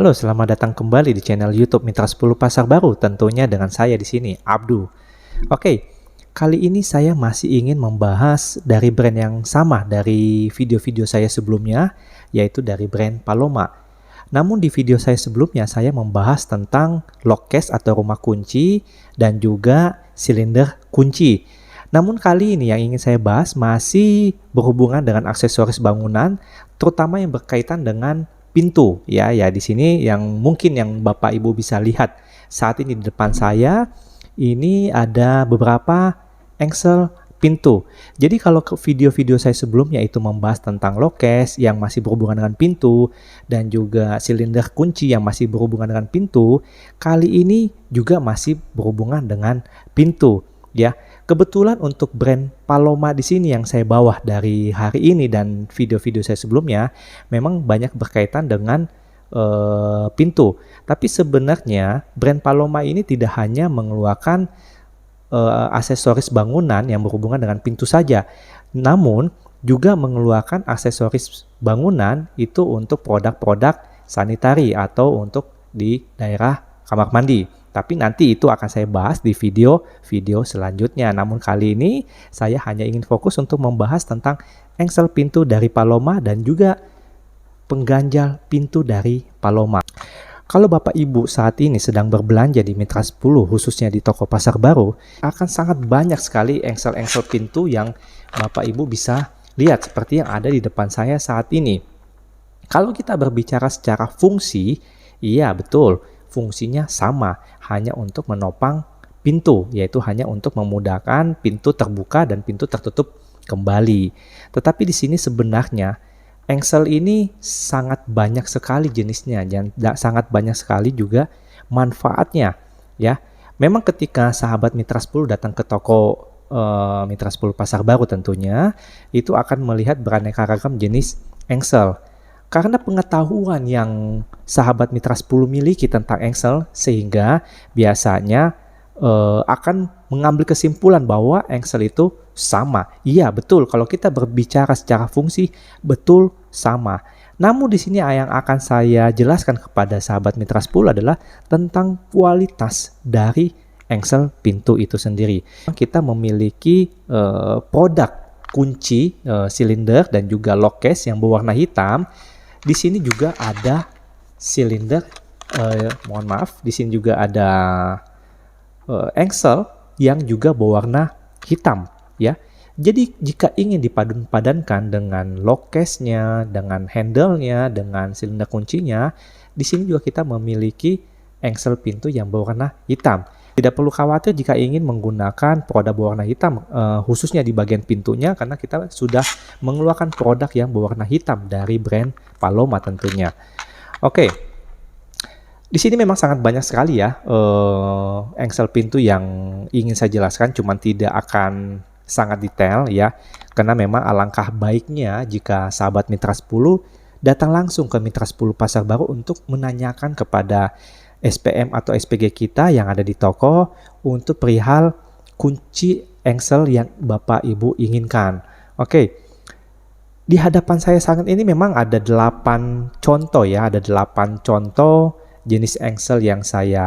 Halo, selamat datang kembali di channel YouTube Mitra 10 Pasar Baru, tentunya dengan saya di sini, Abdu. Oke, kali ini saya masih ingin membahas dari brand yang sama dari video-video saya sebelumnya, yaitu dari brand Paloma. Namun di video saya sebelumnya, saya membahas tentang lock case atau rumah kunci dan juga silinder kunci. Namun kali ini yang ingin saya bahas masih berhubungan dengan aksesoris bangunan, terutama yang berkaitan dengan pintu ya. Di sini yang mungkin yang Bapak Ibu bisa lihat saat ini di depan saya ini ada beberapa engsel pintu. Jadi kalau ke video-video saya sebelumnya itu membahas tentang lock case yang masih berhubungan dengan pintu dan juga silinder kunci yang masih berhubungan dengan pintu, kali ini juga masih berhubungan dengan pintu ya. Kebetulan untuk brand Paloma di sini yang saya bawa dari hari ini dan video-video saya sebelumnya memang banyak berkaitan dengan pintu. Tapi sebenarnya brand Paloma ini tidak hanya mengeluarkan aksesoris bangunan yang berhubungan dengan pintu saja, namun juga mengeluarkan aksesoris bangunan itu untuk produk-produk sanitari atau untuk di daerah kamar mandi. Tapi nanti itu akan saya bahas di video-video selanjutnya. Namun kali ini saya hanya ingin fokus untuk membahas tentang engsel pintu dari Paloma dan juga pengganjal pintu dari Paloma. Kalau Bapak Ibu saat ini sedang berbelanja di Mitra 10, khususnya di toko pasar baru, akan sangat banyak sekali engsel-engsel pintu yang Bapak Ibu bisa lihat seperti yang ada di depan saya saat ini. Kalau kita berbicara secara fungsi, iya betul, fungsinya sama, hanya untuk menopang pintu, yaitu hanya untuk memudahkan pintu terbuka dan pintu tertutup kembali. Tetapi di sini sebenarnya engsel ini sangat banyak sekali jenisnya dan sangat banyak sekali juga manfaatnya ya. Memang ketika sahabat Mitra 10 datang ke toko Mitra 10 Pasar Baru tentunya itu akan melihat beraneka ragam jenis engsel. Karena pengetahuan yang sahabat Mitra 10 miliki tentang engsel sehingga biasanya akan mengambil kesimpulan bahwa engsel itu sama. Iya, betul. Kalau kita berbicara secara fungsi, betul sama. Namun di sini yang akan saya jelaskan kepada sahabat Mitra 10 adalah tentang kualitas dari engsel pintu itu sendiri. Kita memiliki produk kunci, silinder dan juga lock case yang berwarna hitam. Di sini juga ada silinder, mohon maaf, di sini juga ada engsel yang juga berwarna hitam ya. Jadi jika ingin dipadankan dengan lock case-nya, dengan handle-nya, dengan silinder kuncinya, di sini juga kita memiliki engsel pintu yang berwarna hitam. Tidak perlu khawatir jika ingin menggunakan produk berwarna hitam, khususnya di bagian pintunya, karena kita sudah mengeluarkan produk yang berwarna hitam dari brand Paloma tentunya. Oke, di sini memang sangat banyak sekali ya engsel pintu yang ingin saya jelaskan, cuman tidak akan sangat detail ya, karena memang alangkah baiknya jika sahabat Mitra 10 datang langsung ke Mitra 10 Pasar Baru untuk menanyakan kepada SPM atau SPG kita yang ada di toko untuk perihal kunci engsel yang Bapak Ibu inginkan. Oke. Di hadapan saya saat ini memang ada 8 contoh ya, ada 8 contoh jenis engsel yang saya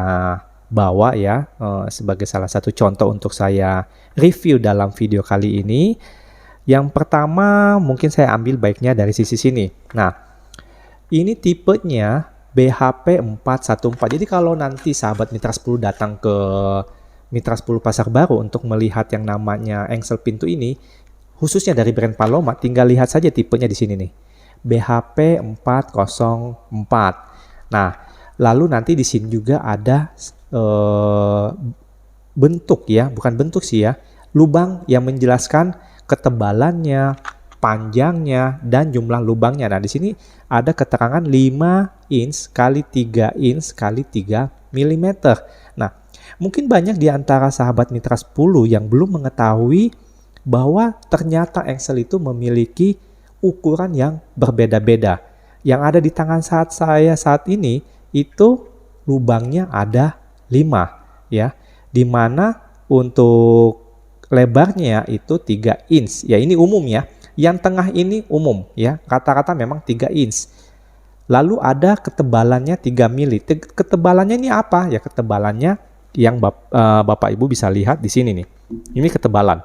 bawa ya sebagai salah satu contoh untuk saya review dalam video kali ini. Yang pertama mungkin saya ambil baiknya dari sisi sini. Nah, ini tipenya BHP 414. Jadi kalau nanti sahabat Mitra 10 datang ke Mitra 10 Pasar Baru untuk melihat yang namanya engsel pintu ini, khususnya dari brand Paloma, tinggal lihat saja tipenya di sini nih. BHP 404. Nah, lalu nanti di sini juga ada bentuk ya, bukan bentuk sih ya, lubang yang menjelaskan ketebalannya, panjangnya dan jumlah lubangnya. Nah, di sini ada keterangan 5 inch kali 3 inch kali 3 mm. Nah, mungkin banyak di antara sahabat Mitra 10 yang belum mengetahui bahwa ternyata engsel itu memiliki ukuran yang berbeda-beda. Yang ada di tangan saya saat ini itu lubangnya ada 5 ya. Dimana untuk lebarnya itu 3 inch. Ya, ini umum ya. Yang tengah ini umum ya, rata-rata memang 3 inch. Lalu ada ketebalannya 3 mili. Ketebalannya ini apa? Ya ketebalannya yang Bapak Ibu bisa lihat di sini nih. Ini ketebalan.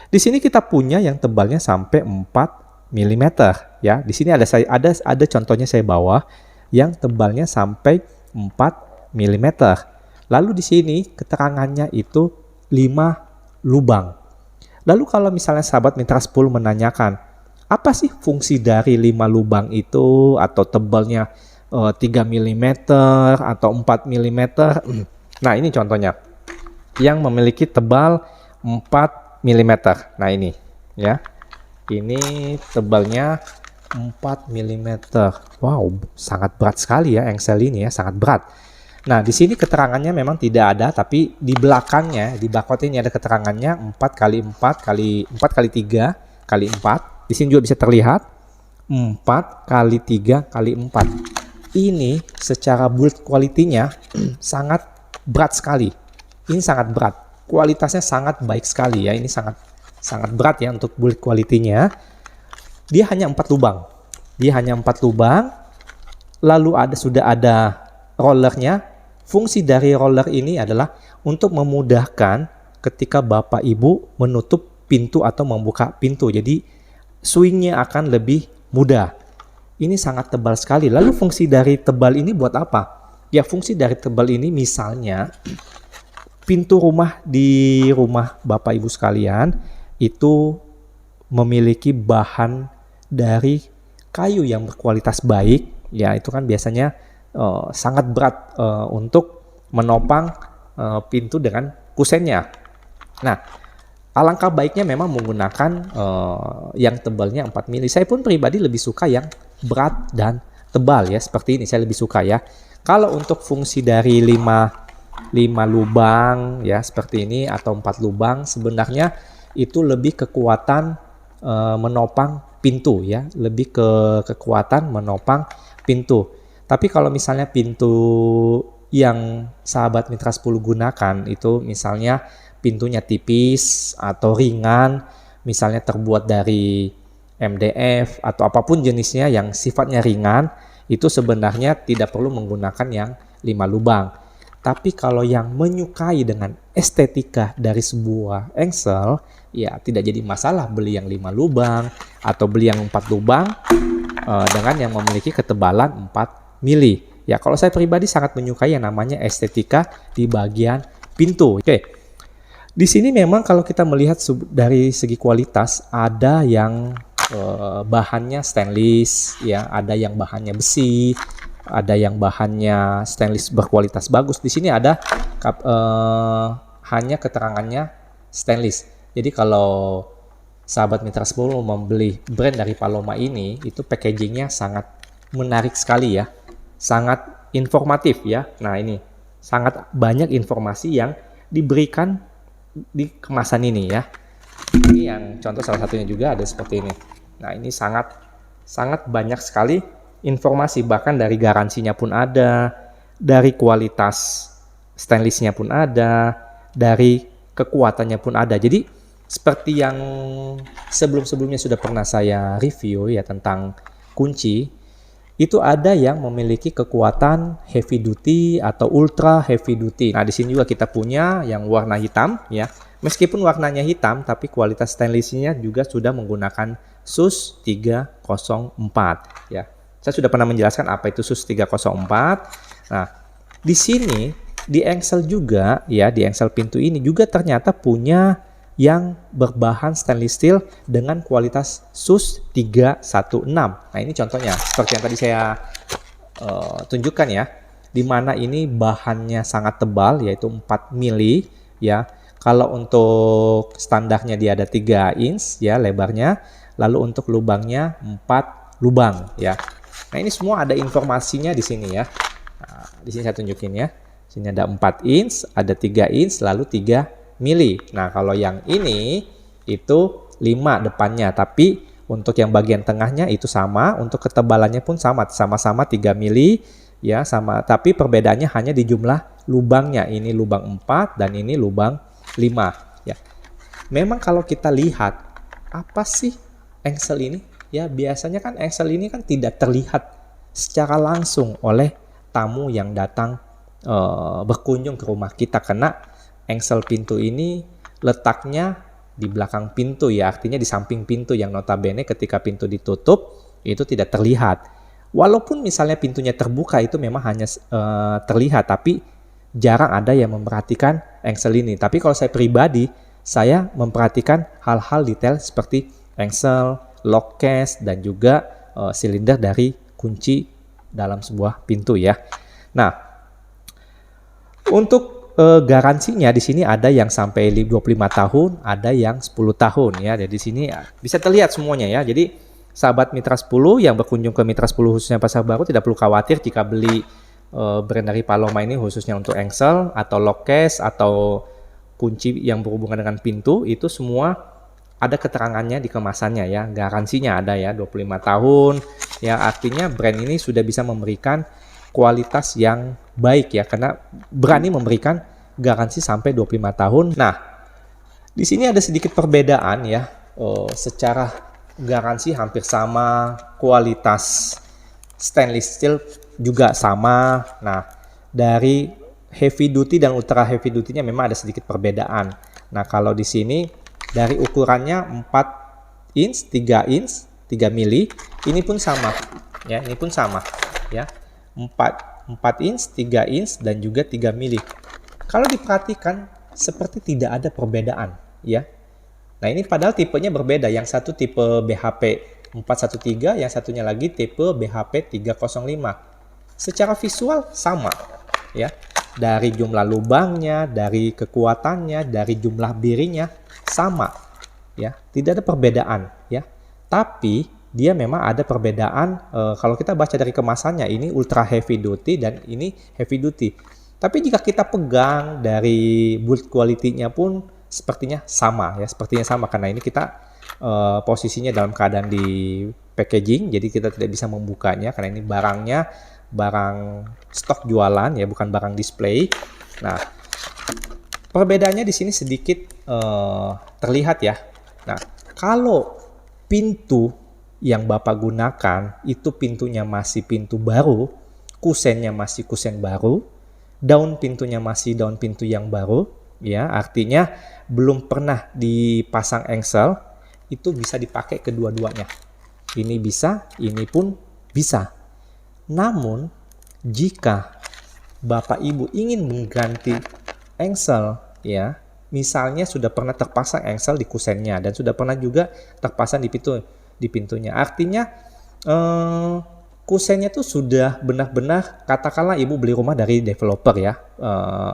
Di sini kita punya yang tebalnya sampai 4 mm ya. Di sini ada contohnya saya bawa yang tebalnya sampai 4 mm. Lalu di sini keterangannya itu 5 lubang. Lalu kalau misalnya sahabat Mitra 10 menanyakan, apa sih fungsi dari 5 lubang itu, atau tebalnya 3 mm atau 4 mm? Nah, ini contohnya yang memiliki tebal 4 mm. Nah, ini ya. Ini tebalnya 4 mm. Wow, sangat berat sekali ya engsel ini ya, sangat berat. Nah, di sini keterangannya memang tidak ada, tapi di belakangnya, di barcode ini ada keterangannya 4 kali 4 kali 4 kali 3 kali 4. Di sini juga bisa terlihat 4 kali 3 kali 4. Ini secara build quality-nya sangat berat sekali. Ini sangat berat. Kualitasnya sangat baik sekali ya. Ini sangat berat ya untuk build quality-nya. Dia hanya 4 lubang. Lalu sudah ada rollernya. Fungsi dari roller ini adalah untuk memudahkan ketika Bapak Ibu menutup pintu atau membuka pintu. Jadi swingnya akan lebih mudah. Ini sangat tebal sekali. Lalu fungsi dari tebal ini buat apa? Ya, fungsi dari tebal ini misalnya pintu rumah di rumah Bapak Ibu sekalian itu memiliki bahan dari kayu yang berkualitas baik. Ya, itu kan biasanya sangat berat untuk menopang pintu dengan kusennya. Nah, alangkah baiknya memang menggunakan yang tebalnya 4 mili. Saya pun pribadi lebih suka yang berat dan tebal ya, seperti ini saya lebih suka ya. Kalau untuk fungsi dari 5 lubang ya seperti ini atau 4 lubang, sebenarnya itu lebih kekuatan menopang pintu ya, lebih ke kekuatan menopang pintu. Tapi kalau misalnya pintu yang sahabat Mitra 10 gunakan itu misalnya pintunya tipis atau ringan, misalnya terbuat dari MDF atau apapun jenisnya yang sifatnya ringan, itu sebenarnya tidak perlu menggunakan yang 5 lubang. Tapi kalau yang menyukai dengan estetika dari sebuah engsel, ya tidak jadi masalah beli yang 5 lubang atau beli yang 4 lubang dengan yang memiliki ketebalan 4 mili. Ya, kalau saya pribadi sangat menyukai yang namanya estetika di bagian pintu. Oke. Di sini memang kalau kita melihat dari segi kualitas, ada yang bahannya stainless, ya, ada yang bahannya besi, ada yang bahannya stainless berkualitas bagus. Di sini ada hanya keterangannya stainless. Jadi kalau sahabat Mitra 10 membeli brand dari Paloma ini, itu packagingnya sangat menarik sekali ya. Sangat informatif ya. Nah, ini sangat banyak informasi yang diberikan di kemasan ini ya. Ini yang contoh salah satunya juga ada seperti ini. Nah, ini sangat banyak sekali informasi, bahkan dari garansinya pun ada, dari kualitas stainlessnya pun ada, dari kekuatannya pun ada. Jadi seperti yang sebelum-sebelumnya sudah pernah saya review ya tentang kunci, itu ada yang memiliki kekuatan heavy duty atau ultra heavy duty. Nah, di sini juga kita punya yang warna hitam ya. Meskipun warnanya hitam, tapi kualitas stainlessnya juga sudah menggunakan SUS 304 ya. Saya sudah pernah menjelaskan apa itu SUS 304. Nah, di sini di engsel juga ya, di engsel pintu ini juga ternyata punya yang berbahan stainless steel dengan kualitas SUS 316. Nah, ini contohnya seperti yang tadi saya tunjukkan ya, di mana ini bahannya sangat tebal yaitu 4 mili ya. Kalau untuk standarnya dia ada 3 inch ya lebarnya, lalu untuk lubangnya 4 lubang ya. Nah, ini semua ada informasinya di sini ya. Nah, di sini saya tunjukin ya. Sini ada 4 inch, ada 3 inch, lalu 3 mili. Nah, kalau yang ini itu 5 depannya, tapi untuk yang bagian tengahnya itu sama, untuk ketebalannya pun sama-sama 3 mili ya, sama, tapi perbedaannya hanya di jumlah lubangnya. Ini lubang 4 dan ini lubang 5 ya. Memang kalau kita lihat apa sih engsel ini? Ya, biasanya kan engsel ini kan tidak terlihat secara langsung oleh tamu yang datang berkunjung ke rumah kita, karena engsel pintu ini letaknya di belakang pintu ya, artinya di samping pintu yang notabene ketika pintu ditutup itu tidak terlihat. Walaupun misalnya pintunya terbuka itu memang hanya terlihat, tapi jarang ada yang memperhatikan engsel ini. Tapi kalau saya pribadi, saya memperhatikan hal-hal detail seperti engsel, lock case, dan juga silinder dari kunci dalam sebuah pintu ya. Nah, untuk garansinya di sini ada yang sampai 25 tahun, ada yang 10 tahun ya. Jadi di sini bisa terlihat semuanya ya. Jadi sahabat Mitra 10 yang berkunjung ke Mitra 10 khususnya Pasar Baru tidak perlu khawatir jika beli brand dari Paloma ini khususnya untuk engsel atau lock case atau kunci yang berhubungan dengan pintu, itu semua ada keterangannya di kemasannya ya. Garansinya ada ya, 25 tahun. Ya, artinya brand ini sudah bisa memberikan kualitas yang baik ya, karena berani memberikan garansi sampai 25 tahun. Nah, di sini ada sedikit perbedaan ya, secara garansi hampir sama, kualitas stainless steel juga sama. Nah, dari heavy duty dan ultra heavy duty-nya memang ada sedikit perbedaan. Nah, kalau di sini dari ukurannya 4 inch, 3 inch, 3 mili, ini pun sama ya, ini pun sama ya. 4 inch, 3 inch, dan juga 3 mili. Kalau diperhatikan seperti tidak ada perbedaan ya. Nah, ini padahal tipenya berbeda. Yang satu tipe BHP 413, yang satunya lagi tipe BHP 305. Secara visual sama ya. Dari jumlah lubangnya, dari kekuatannya, dari jumlah birinya sama ya. Tidak ada perbedaan ya. Tapi dia memang ada perbedaan, kalau kita baca dari kemasannya ini ultra heavy duty dan ini heavy duty. Tapi jika kita pegang dari build quality-nya pun sepertinya sama ya, sepertinya sama karena ini kita posisinya dalam keadaan di packaging, jadi kita tidak bisa membukanya karena ini barangnya barang stok jualan ya, bukan barang display. Nah, perbedaannya di sini sedikit terlihat ya. Nah, kalau pintu yang Bapak gunakan itu pintunya masih pintu baru, kusennya masih kusen baru, daun pintunya masih daun pintu yang baru, ya artinya belum pernah dipasang engsel, itu bisa dipakai kedua-duanya. Ini bisa, ini pun bisa. Namun jika Bapak Ibu ingin mengganti engsel, ya misalnya sudah pernah terpasang engsel di kusennya dan sudah pernah juga terpasang di pintunya. Artinya kusennya tuh sudah benar-benar, katakanlah Ibu beli rumah dari developer ya,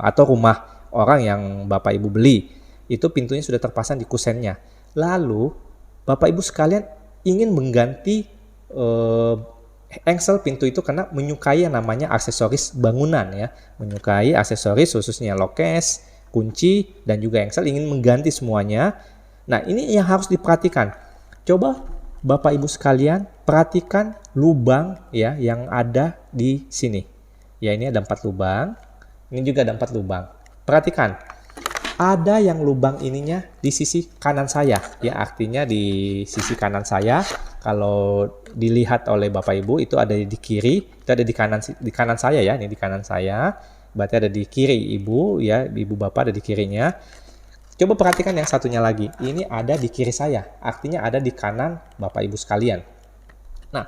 atau rumah orang yang Bapak Ibu beli, itu pintunya sudah terpasang di kusennya. Lalu Bapak Ibu sekalian ingin mengganti engsel pintu itu karena menyukai yang namanya aksesoris bangunan ya, menyukai aksesoris khususnya lock case, kunci, dan juga engsel, ingin mengganti semuanya. Nah, ini yang harus diperhatikan. Coba Bapak Ibu sekalian perhatikan lubang ya yang ada di sini. Ya, ini ada 4 lubang. Ini juga ada 4 lubang. Perhatikan. Ada yang lubang ininya di sisi kanan saya. Ya, artinya di sisi kanan saya. Kalau dilihat oleh Bapak Ibu itu ada di kiri, itu ada di kanan saya ya. Ini di kanan saya. Berarti ada di kiri Ibu ya, Ibu Bapak ada di kirinya. Coba perhatikan yang satunya lagi. Ini ada di kiri saya, artinya ada di kanan Bapak Ibu sekalian. Nah,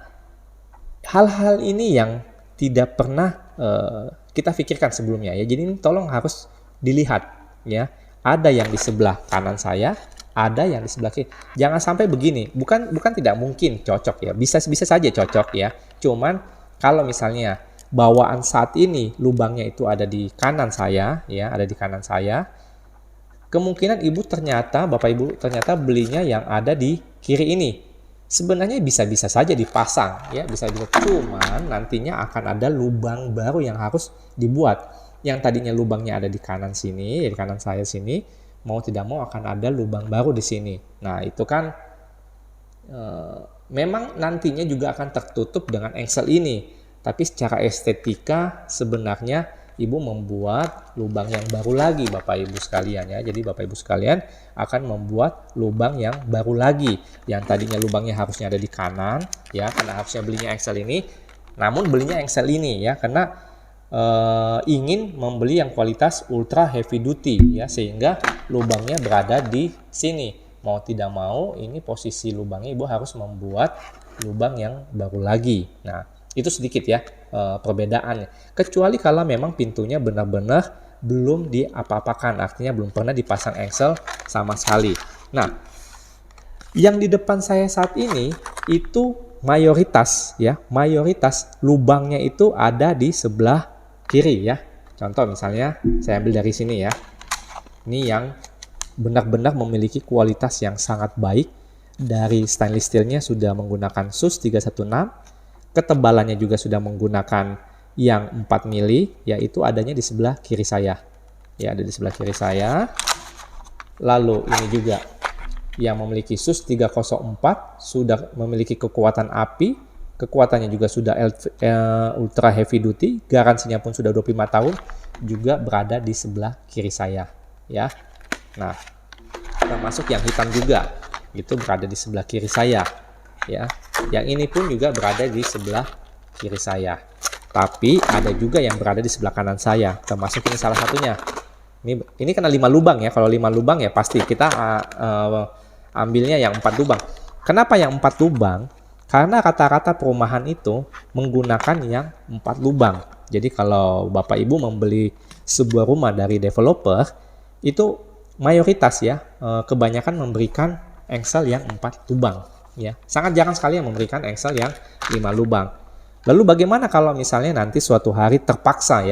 hal-hal ini yang tidak pernah kita pikirkan sebelumnya ya. Jadi ini tolong harus dilihat ya. Ada yang di sebelah kanan saya, ada yang di sebelah kiri. Jangan sampai begini. Bukan tidak mungkin cocok ya. Bisa saja cocok ya. Cuman kalau misalnya bawaan saat ini lubangnya itu ada di kanan saya ya, ada di kanan saya. Kemungkinan Bapak Ibu ternyata belinya yang ada di kiri ini. Sebenarnya bisa-bisa saja dipasang ya, bisa-bisa, cuman nantinya akan ada lubang baru yang harus dibuat. Yang tadinya lubangnya ada di kanan sini, di kanan saya sini, mau tidak mau akan ada lubang baru di sini. Nah, itu kan memang nantinya juga akan tertutup dengan engsel ini. Tapi secara estetika sebenarnya Ibu membuat lubang yang baru lagi Bapak Ibu sekalian ya. Jadi Bapak Ibu sekalian akan membuat lubang yang baru lagi. Yang tadinya lubangnya harusnya ada di kanan ya, karena harusnya belinya engsel ini. Namun belinya engsel ini ya karena ingin membeli yang kualitas ultra heavy duty ya, sehingga lubangnya berada di sini. Mau tidak mau ini posisi lubangnya ibu harus membuat lubang yang baru lagi. Nah itu sedikit ya perbedaannya. Kecuali kalau memang pintunya benar-benar belum diapa-apakan, artinya belum pernah dipasang engsel sama sekali. Nah yang di depan saya saat ini itu mayoritas lubangnya itu ada di sebelah kiri ya. Contoh misalnya saya ambil dari sini ya. Ini yang benar-benar memiliki kualitas yang sangat baik. Dari stainless steelnya sudah menggunakan SUS 316. Ketebalannya juga sudah menggunakan yang 4 mili, yaitu adanya di sebelah kiri saya. Ya, ada di sebelah kiri saya. Lalu ini juga yang memiliki SUS 304 sudah memiliki kekuatan api, kekuatannya juga sudah ultra heavy duty, garansinya pun sudah 25 tahun, juga berada di sebelah kiri saya ya. Nah, termasuk yang hitam juga itu berada di sebelah kiri saya ya. Yang ini pun juga berada di sebelah kiri saya. Tapi ada juga yang berada di sebelah kanan saya, termasuk ini salah satunya. Ini kena 5 lubang ya. Kalau 5 lubang ya pasti kita ambilnya yang 4 lubang. Kenapa yang 4 lubang? Karena rata-rata perumahan itu menggunakan yang 4 lubang. Jadi kalau Bapak Ibu membeli sebuah rumah dari developer, itu mayoritas ya, kebanyakan memberikan engsel yang 4 lubang. Ya. Sangat jarang sekali yang memberikan engsel yang 5 lubang. Lalu bagaimana kalau misalnya nanti suatu hari terpaksa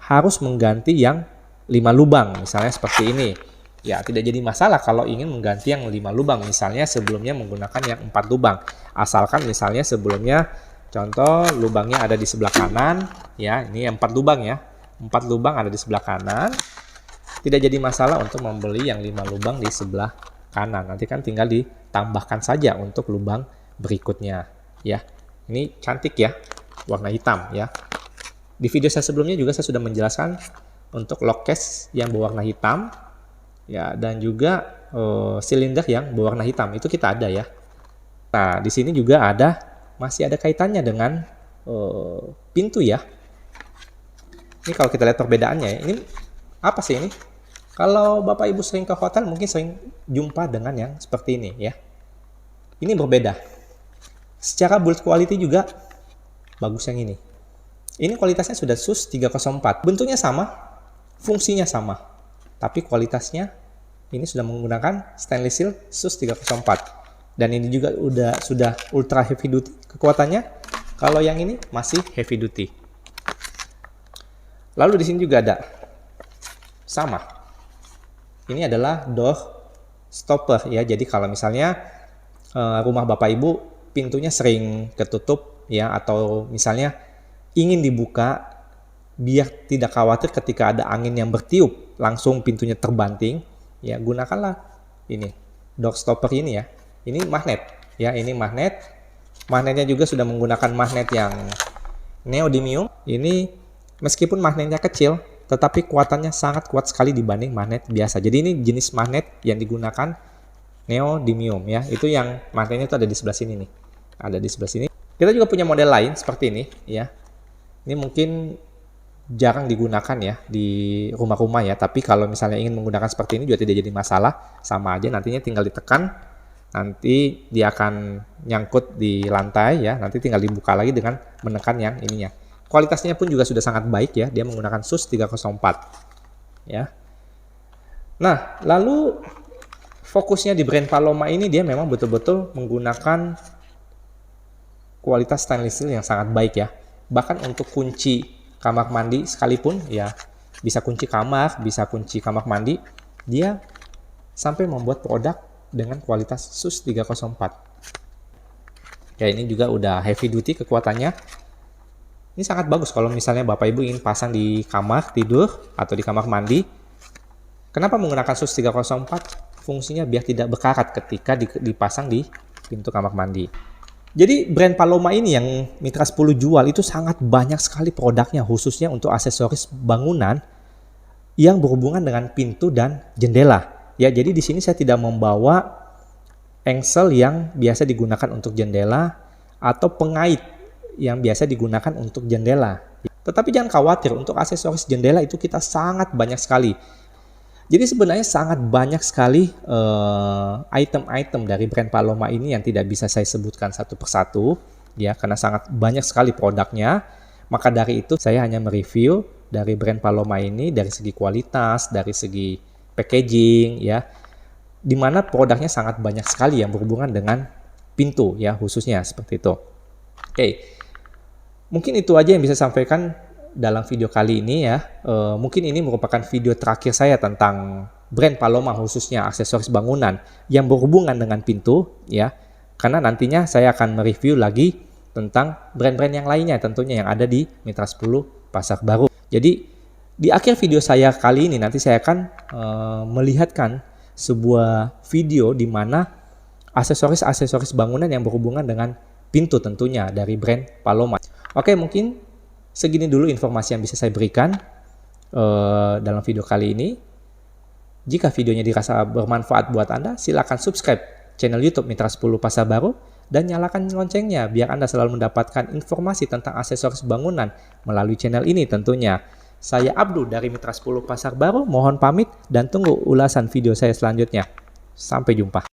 harus mengganti yang 5 lubang, misalnya seperti ini. Ya, tidak jadi masalah kalau ingin mengganti yang 5 lubang, misalnya sebelumnya menggunakan yang 4 lubang. Asalkan misalnya sebelumnya contoh lubangnya ada di sebelah kanan, ya, ini 4 lubang ya. 4 lubang ada di sebelah kanan. Tidak jadi masalah untuk membeli yang 5 lubang di sebelah kanan. Nanti kan tinggal ditambahkan saja untuk lubang berikutnya, ya. Ini cantik ya, warna hitam ya. Di video saya sebelumnya juga saya sudah menjelaskan untuk lock case yang berwarna hitam ya, dan juga silinder yang berwarna hitam itu kita ada ya. Nah di sini juga masih ada kaitannya dengan pintu ya. Ini kalau kita lihat perbedaannya ya, ini apa sih ini? Kalau Bapak Ibu sering ke hotel mungkin sering jumpa dengan yang seperti ini ya. Ini berbeda. Secara build quality juga bagus yang ini. Ini kualitasnya sudah SUS 304. Bentuknya sama, fungsinya sama. Tapi kualitasnya ini sudah menggunakan stainless steel SUS 304. Dan ini juga sudah ultra heavy duty kekuatannya. Kalau yang ini masih heavy duty. Lalu di sini juga ada sama. Ini adalah door stopper ya. Jadi kalau misalnya rumah Bapak Ibu pintunya sering ketutup ya, atau misalnya ingin dibuka biar tidak khawatir ketika ada angin yang bertiup langsung pintunya terbanting, ya gunakanlah ini door stopper ini ya. Ini magnet ya, ini magnet. Magnetnya juga sudah menggunakan magnet yang neodymium. Ini meskipun magnetnya kecil, tetapi kuatannya sangat kuat sekali dibanding magnet biasa. Jadi ini jenis magnet yang digunakan neodymium ya. Itu yang magnetnya itu ada di sebelah sini nih. Ada di sebelah sini. Kita juga punya model lain seperti ini ya. Ini mungkin jarang digunakan ya di rumah-rumah ya. Tapi kalau misalnya ingin menggunakan seperti ini juga tidak jadi masalah. Sama aja, nantinya tinggal ditekan. Nanti dia akan nyangkut di lantai ya. Nanti tinggal dibuka lagi dengan menekan yang ininya. Kualitasnya pun juga sudah sangat baik ya. Dia menggunakan SUS 304 ya. Nah, lalu fokusnya di brand Paloma ini dia memang betul-betul menggunakan kualitas stainless steel yang sangat baik ya. Bahkan untuk kunci kamar mandi sekalipun ya, bisa kunci kamar, bisa kunci kamar mandi, dia sampai membuat produk dengan kualitas SUS 304. Ya, ini juga udah heavy duty kekuatannya. Ini sangat bagus kalau misalnya Bapak Ibu ingin pasang di kamar tidur atau di kamar mandi. Kenapa menggunakan SUS 304? Fungsinya biar tidak berkarat ketika dipasang di pintu kamar mandi. Jadi brand Paloma ini yang Mitra 10 jual itu sangat banyak sekali produknya, khususnya untuk aksesoris bangunan yang berhubungan dengan pintu dan jendela. Ya, jadi di sini saya tidak membawa engsel yang biasa digunakan untuk jendela atau pengait yang biasa digunakan untuk jendela. Tetapi jangan khawatir, untuk aksesoris jendela itu kita sangat banyak sekali. Jadi sebenarnya sangat banyak sekali item-item dari brand Paloma ini yang tidak bisa saya sebutkan satu persatu, ya, karena sangat banyak sekali produknya. Maka dari itu saya hanya mereview dari brand Paloma ini dari segi kualitas, dari segi packaging, ya, dimana produknya sangat banyak sekali yang berhubungan dengan pintu, ya, khususnya seperti itu. Oke, mungkin itu aja yang bisa saya sampaikan dalam video kali ini, ya. Mungkin ini merupakan video terakhir saya tentang brand Paloma, khususnya aksesoris bangunan yang berhubungan dengan pintu, ya. Karena nantinya saya akan mereview lagi tentang brand-brand yang lainnya tentunya yang ada di Mitra 10 Pasar Baru. Jadi di akhir video saya kali ini nanti saya akan melihatkan sebuah video di mana aksesoris-aksesoris bangunan yang berhubungan dengan pintu tentunya dari brand Paloma. Oke, mungkin segini dulu informasi yang bisa saya berikan dalam video kali ini. Jika videonya dirasa bermanfaat buat Anda, silakan subscribe channel YouTube Mitra 10 Pasar Baru dan nyalakan loncengnya biar Anda selalu mendapatkan informasi tentang aksesoris bangunan melalui channel ini tentunya. Saya Abdu dari Mitra 10 Pasar Baru, mohon pamit dan tunggu ulasan video saya selanjutnya. Sampai jumpa.